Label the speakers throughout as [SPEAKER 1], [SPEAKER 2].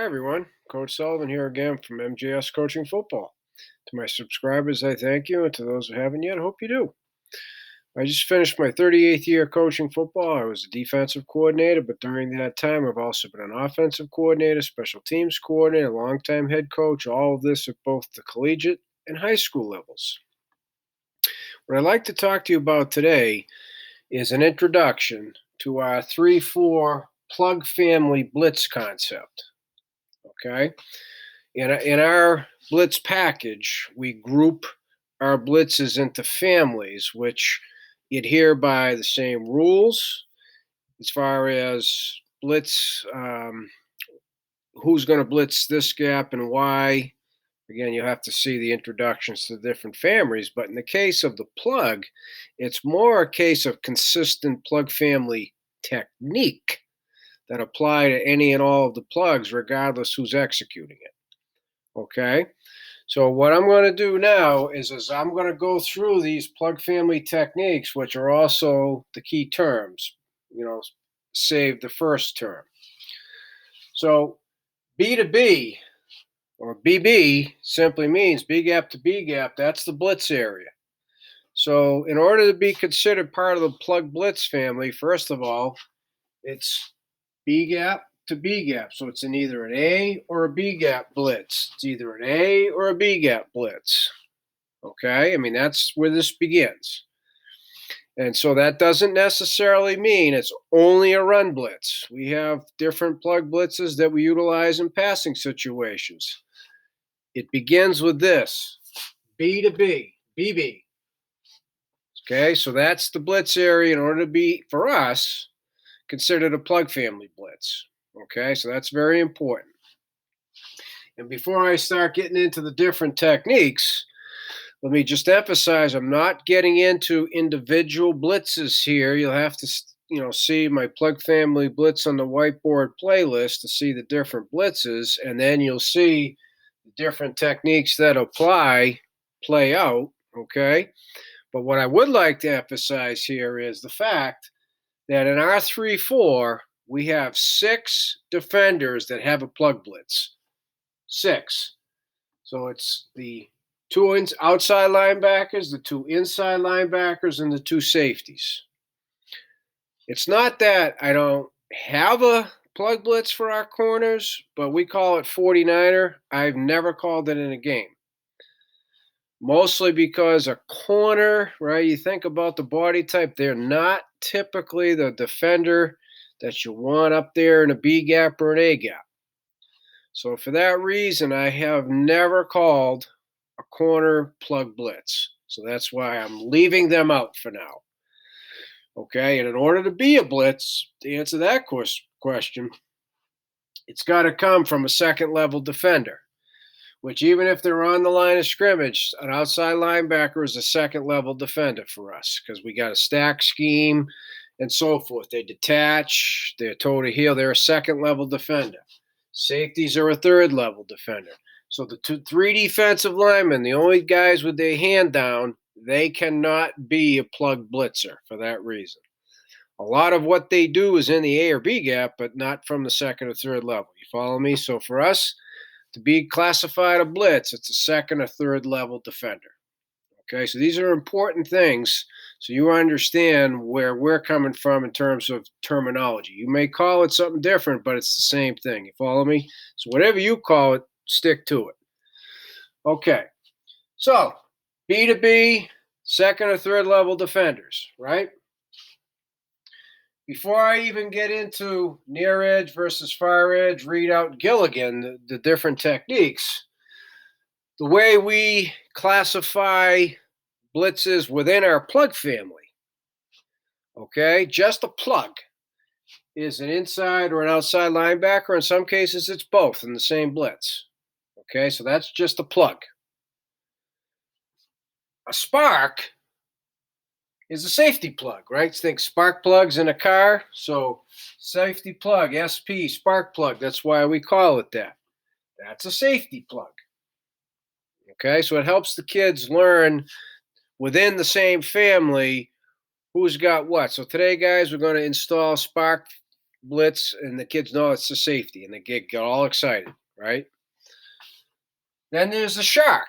[SPEAKER 1] Hi everyone, Coach Sullivan here again from MJS Coaching Football. To my subscribers, I thank you, and to those who haven't yet, I hope you do. I just finished my 38th year coaching football. I was a defensive coordinator, but during that time, I've also been an offensive coordinator, special teams coordinator, longtime head coach, all of this at both the collegiate and high school levels. What I'd like to talk to you about today is an introduction to our 3-4 plug family blitz concept. Okay? In our blitz package, we group our blitzes into families, which adhere by the same rules as far as blitz, who's going to blitz this gap and why. Again, you'll have to see the introductions to the different families. But in the case of the plug, it's more a case of consistent plug family technique that apply to any and all of the plugs, regardless who's executing it. Okay? So what I'm going to do now is I'm going to go through these plug family techniques, which are also the key terms, save the first term. So B to B or BB simply means B gap to B gap. That's the blitz area. So in order to be considered part of the plug blitz family, first of all, it's B gap to B gap. So it's either an A or a B gap blitz. It's either an A or a B gap blitz. Okay, I mean, that's where this begins. And so that doesn't necessarily mean it's only a run blitz. We have different plug blitzes that we utilize in passing situations. It begins with this, B to B, BB. Okay, so that's the blitz area in order to be, for us, considered a plug family blitz. Okay, so that's very important. And before I start getting into the different techniques, let me just emphasize I'm not getting into individual blitzes here. You'll have to, see my plug family blitz on the whiteboard playlist to see the different blitzes, and then you'll see the different techniques that play out, okay? But what I would like to emphasize here is the fact that in our 3-4, we have 6 defenders that have a plug blitz. 6. So it's the 2 outside linebackers, the 2 inside linebackers, and the 2 safeties. It's not that I don't have a plug blitz for our corners, but we call it 49er. I've never called it in a game. Mostly because a corner, right, you think about the body type, they're not typically the defender that you want up there in a B gap or an A gap. So for that reason, I have never called a corner plug blitz. So that's why I'm leaving them out for now. Okay, and in order to be a blitz, to answer that question, it's got to come from a second level defender, which even if they're on the line of scrimmage, an outside linebacker is a second level defender for us because we got a stack scheme and so forth. They detach, they're toe to heel, they're a second level defender. Safeties are a third level defender. So the 3 defensive linemen, the only guys with their hand down, they cannot be a plug blitzer for that reason. A lot of what they do is in the A or B gap, but not from the second or third level. You follow me? So for us to be classified a blitz, it's a second or third level defender. Okay, so these are important things so you understand where we're coming from in terms of terminology. You may call it something different, but it's the same thing. You follow me? So whatever you call it, stick to it. Okay, so B to B, second or third level defenders, right? Before I even get into near edge versus far edge, read out Gilligan, the different techniques, the way we classify blitzes within our plug family, okay, just a plug is an inside or an outside linebacker. In some cases, it's both in the same blitz. Okay, so that's just a plug. A spark is a safety plug, right? Think spark plugs in a car. So safety plug, SP, spark plug. That's why we call it that. That's a safety plug. Okay, so it helps the kids learn within the same family who's got what. So today, guys, we're going to install spark blitz, and the kids know it's a safety, and they get all excited, right? Then there's the shark.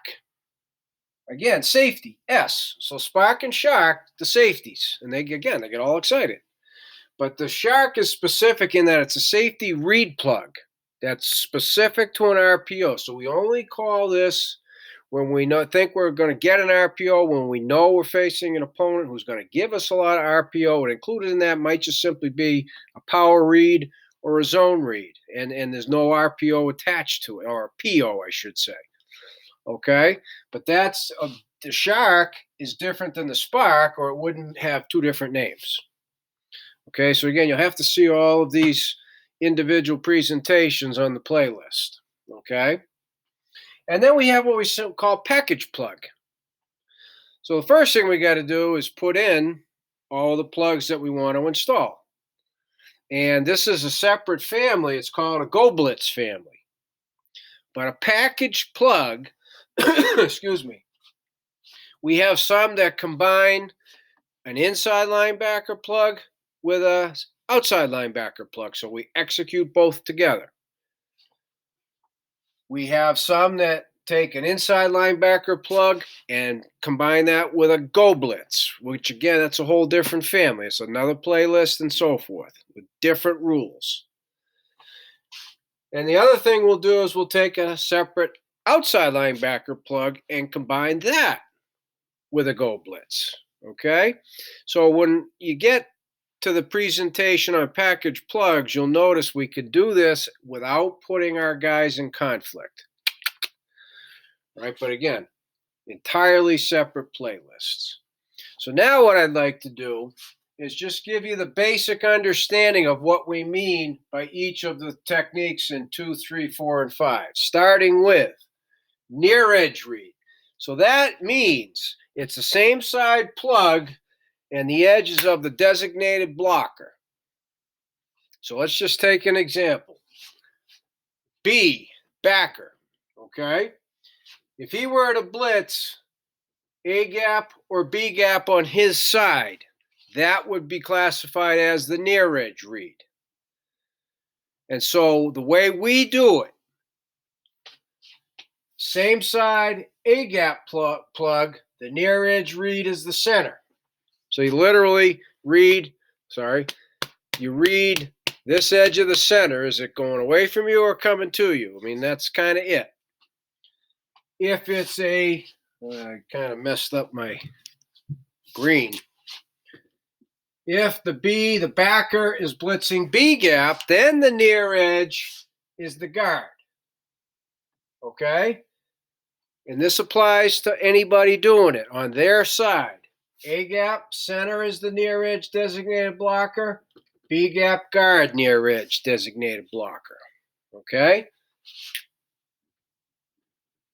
[SPEAKER 1] Again, safety, S. So spark and shark, the safeties, and they get all excited. But the shark is specific in that it's a safety read plug that's specific to an RPO. So we only call this when we think we're going to get an RPO, when we know we're facing an opponent who's going to give us a lot of RPO. And included in that might just simply be a power read or a zone read, and there's no RPO attached to it, or a PO, I should say. Okay, but that's the shark is different than the spark, or it wouldn't have two different names. Okay, so again, you'll have to see all of these individual presentations on the playlist. Okay, and then we have what we call package plug. So the first thing we got to do is put in all the plugs that we want to install. And this is a separate family. It's called a Go Blitz family. But a package plug, excuse me, we have some that combine an inside linebacker plug with a outside linebacker plug. So we execute both together. We have some that take an inside linebacker plug and combine that with a Go Blitz, which again, that's a whole different family. It's another playlist and so forth with different rules. And the other thing we'll do is we'll take a separate outside linebacker plug and combine that with a Go Blitz. Okay? So when you get to the presentation on package plugs, you'll notice we could do this without putting our guys in conflict. Right? But again, entirely separate playlists. So now what I'd like to do is just give you the basic understanding of what we mean by each of the techniques in 2, 3, 4, and 5, starting with near edge read. So that means it's the same side plug and the edges of the designated blocker. So let's just take an example. B, backer, okay? If he were to blitz A gap or B gap on his side, that would be classified as the near edge read. And so the way we do it, same side A gap plug, the near edge read is the center. So you literally read this edge of the center. Is it going away from you or coming to you? I mean, that's kind of it. If it's I kind of messed up my green. If the backer is blitzing B gap, then the near edge is the guard. Okay? And this applies to anybody doing it on their side. A gap, center is the near edge designated blocker. B gap, guard, near edge designated blocker. Okay?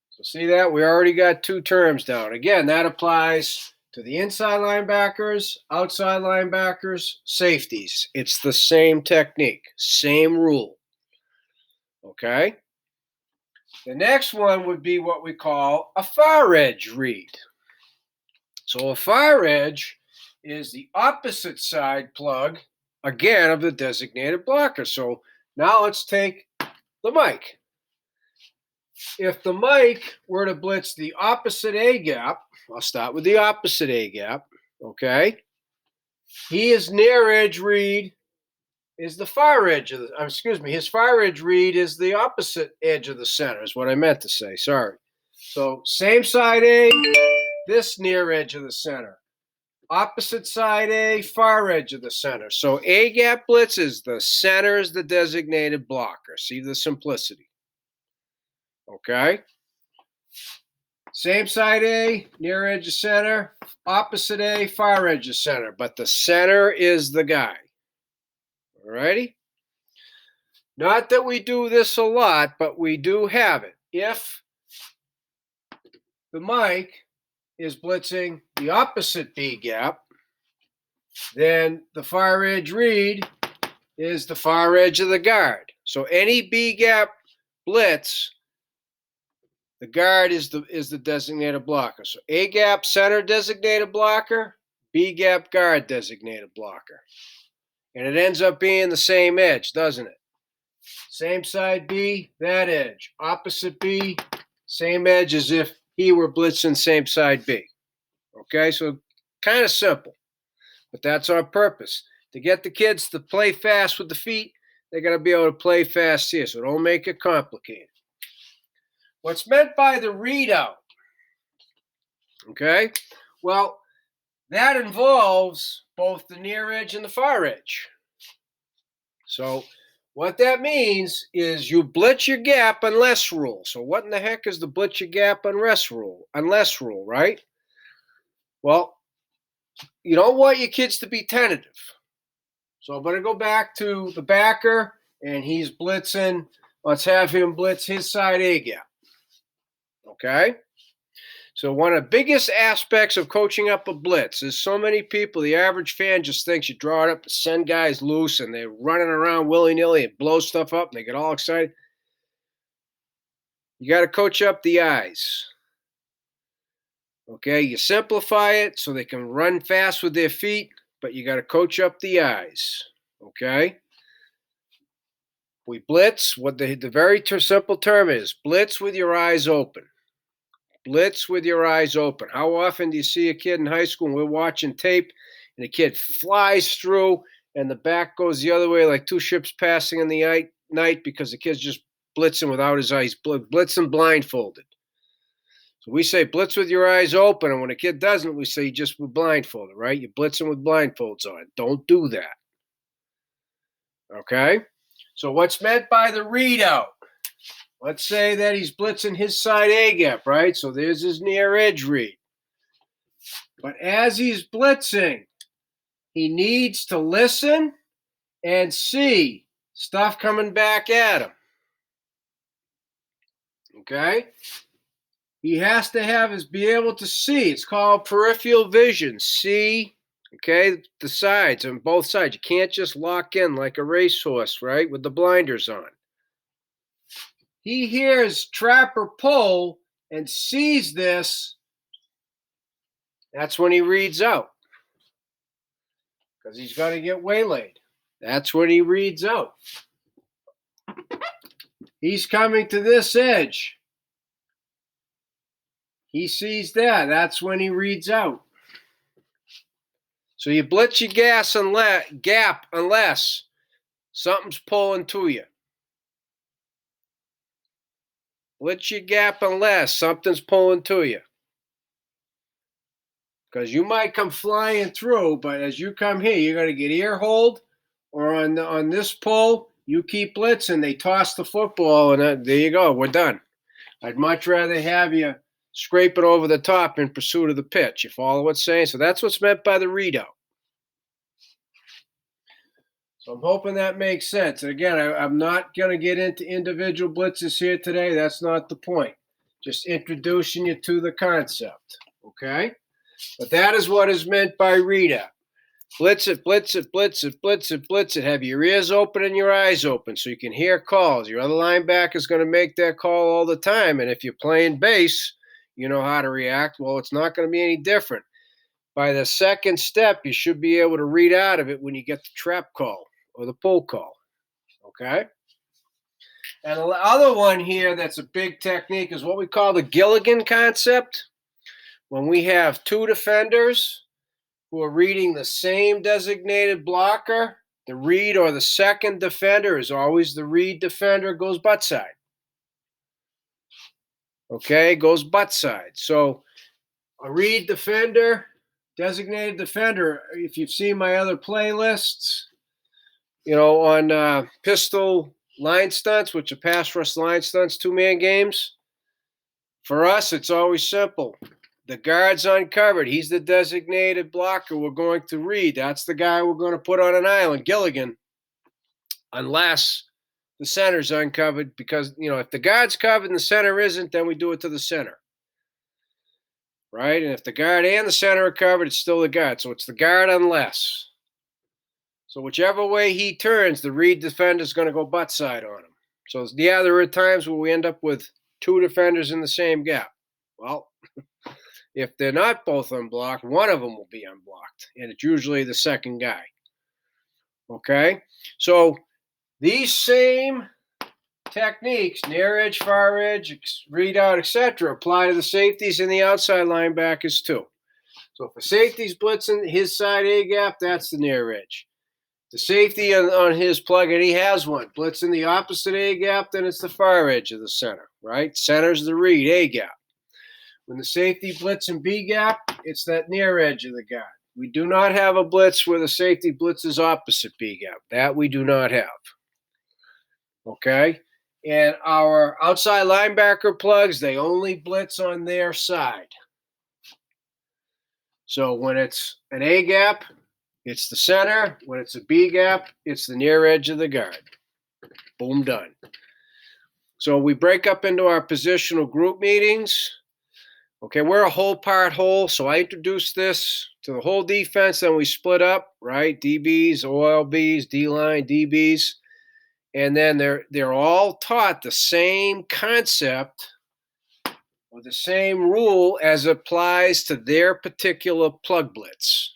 [SPEAKER 1] So see that? We already got two terms down. Again, that applies to the inside linebackers, outside linebackers, safeties. It's the same technique, same rule. Okay? The next one would be what we call a far edge read. So a far edge is the opposite side plug, again, of the designated blocker. So now let's take the mic. If the mic were to blitz the opposite A gap, I'll start with the opposite A gap, okay? His near edge read is the far edge of his far edge read is the opposite edge of the center, is what I meant to say, sorry. So same side A, this near edge of the center. Opposite side A, far edge of the center. So A gap blitz is the center is the designated blocker. See the simplicity. Okay? Same side A, near edge of center. Opposite A, far edge of center. But the center is the guy. Alrighty? Not that we do this a lot, but we do have it. If the mic is blitzing the opposite B gap, then the far edge read is the far edge of the guard. So any B gap blitz, the guard is the designated blocker. So A gap center designated blocker, B gap guard designated blocker. And it ends up being the same edge, doesn't it? Same side B, that edge. Opposite B, same edge as if he were blitzing same side B. Okay, so kind of simple, but that's on purpose. To get the kids to play fast with the feet, they got to be able to play fast here, so don't make it complicated. What's meant by the readout? Okay, well, that involves both the near edge and the far edge. So what that means is you blitz your gap unless rule. So what in the heck is the blitz your gap unless rule? Unless rule, right? Well, you don't want your kids to be tentative. So I'm going to go back to the backer, and he's blitzing. Let's have him blitz his side A gap. Okay? So one of the biggest aspects of coaching up a blitz is so many people, the average fan just thinks you draw it up and send guys loose and they're running around willy-nilly and blow stuff up and they get all excited. You got to coach up the eyes. Okay, you simplify it so they can run fast with their feet, but you got to coach up the eyes. Okay? We blitz, what the very simple term is, blitz with your eyes open. Blitz with your eyes open. How often do you see a kid in high school and we're watching tape and the kid flies through and the back goes the other way like two ships passing in the night because the kid's just blitzing without his eyes, blitzing blindfolded. So we say blitz with your eyes open, and when a kid doesn't, we say just with blindfolded, right? You're blitzing with blindfolds on. Don't do that. Okay? So what's meant by the readout? Let's say that he's blitzing his side A gap, right? So there's his near edge read. But as he's blitzing, he needs to listen and see stuff coming back at him. Okay? He has to be able to see. It's called peripheral vision. See, okay, the sides on both sides. You can't just lock in like a racehorse, right, with the blinders on. He hears trap or pull and sees this. That's when he reads out. Because he's going to get waylaid. That's when he reads out. He's coming to this edge. He sees that. That's when he reads out. So you blitz your gap unless something's pulling to you. Blitz your gap unless something's pulling to you. Because you might come flying through, but as you come here, you're going to get ear hold, or on this pull, you keep blitzing. They toss the football, and there you go. We're done. I'd much rather have you scrape it over the top in pursuit of the pitch. You follow what's saying? So that's what's meant by the readout. So I'm hoping that makes sense. And again, I'm not going to get into individual blitzes here today. That's not the point. Just introducing you to the concept. Okay? But that is what is meant by readout. Blitz it, blitz it, blitz it, blitz it, blitz it. Have your ears open and your eyes open so you can hear calls. Your other linebacker is going to make that call all the time. And if you're playing base, you know how to react. Well, it's not going to be any different. By the second step, you should be able to read out of it when you get the trap call or the pull call. Okay? And the other one here that's a big technique is what we call the Gilligan concept. When we have two defenders who are reading the same designated blocker, the read or the second defender is always the read defender, goes butt side. Okay, goes butt side. So a read defender, designated defender, if you've seen my other playlists, on pistol line stunts, which are pass rush line stunts, two-man games, for us, it's always simple. The guard's uncovered. He's the designated blocker we're going to read. That's the guy we're going to put on an island, Gilligan, unless the center's uncovered. Because, if the guard's covered and the center isn't, then we do it to the center. Right? And if the guard and the center are covered, it's still the guard. So it's the guard unless. So whichever way he turns, the read defender is going to go butt side on him. So, yeah, there are times where we end up with two defenders in the same gap. Well, if they're not both unblocked, one of them will be unblocked, and it's usually the second guy. Okay? So these same techniques, near edge, far edge, read out, etc., apply to the safeties and the outside linebackers too. So if a safety's blitzing his side A gap, that's the near edge. The safety on his plug, and he has one, blitzing the opposite A gap, then it's the far edge of the center, right? Center's the read, A gap. When the safety blitzing B gap, it's that near edge of the guard. We do not have a blitz where the safety blitzes opposite B gap. That we do not have. Okay? And our outside linebacker plugs, they only blitz on their side. So when it's an A gap, it's the center. When it's a B gap, it's the near edge of the guard. Boom, done. So we break up into our positional group meetings. Okay, we're a whole part whole. So I introduce this to the whole defense, then we split up, right? DBs, OLBs, D-line, DBs. And then they're all taught the same concept or the same rule as applies to their particular plug blitz.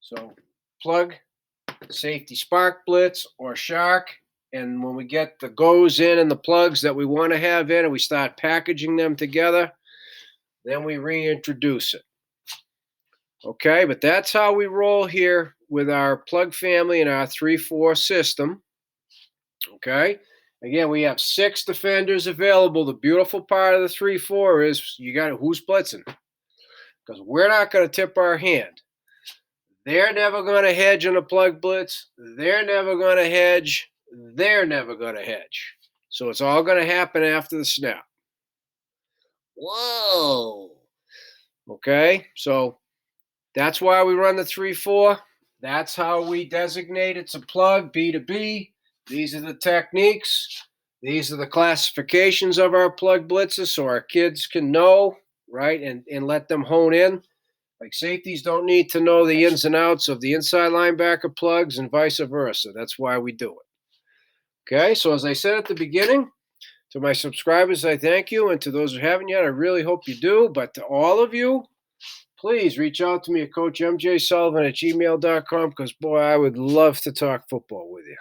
[SPEAKER 1] So plug, safety spark blitz or shark, and when we get the goes in and the plugs that we want to have in and we start packaging them together, then we reintroduce it. Okay, but that's how we roll here with our plug family and our 3-4 system. Okay, again, we have 6 defenders available. The beautiful part of the 3-4 is you got who's blitzing, because we're not going to tip our hand. They're never going to hedge on a plug blitz. They're never going to hedge. They're never going to hedge. So it's all going to happen after the snap. Whoa. Okay, so that's why we run the 3-4. That's how we designate it's a plug, B to B. These are the techniques. These are the classifications of our plug blitzes so our kids can know, right, and let them hone in. Like safeties don't need to know the ins and outs of the inside linebacker plugs and vice versa. That's why we do it. Okay, so as I said at the beginning, to my subscribers, I thank you. And to those who haven't yet, I really hope you do. But to all of you, please reach out to me at CoachMJSullivan@gmail.com because, boy, I would love to talk football with you.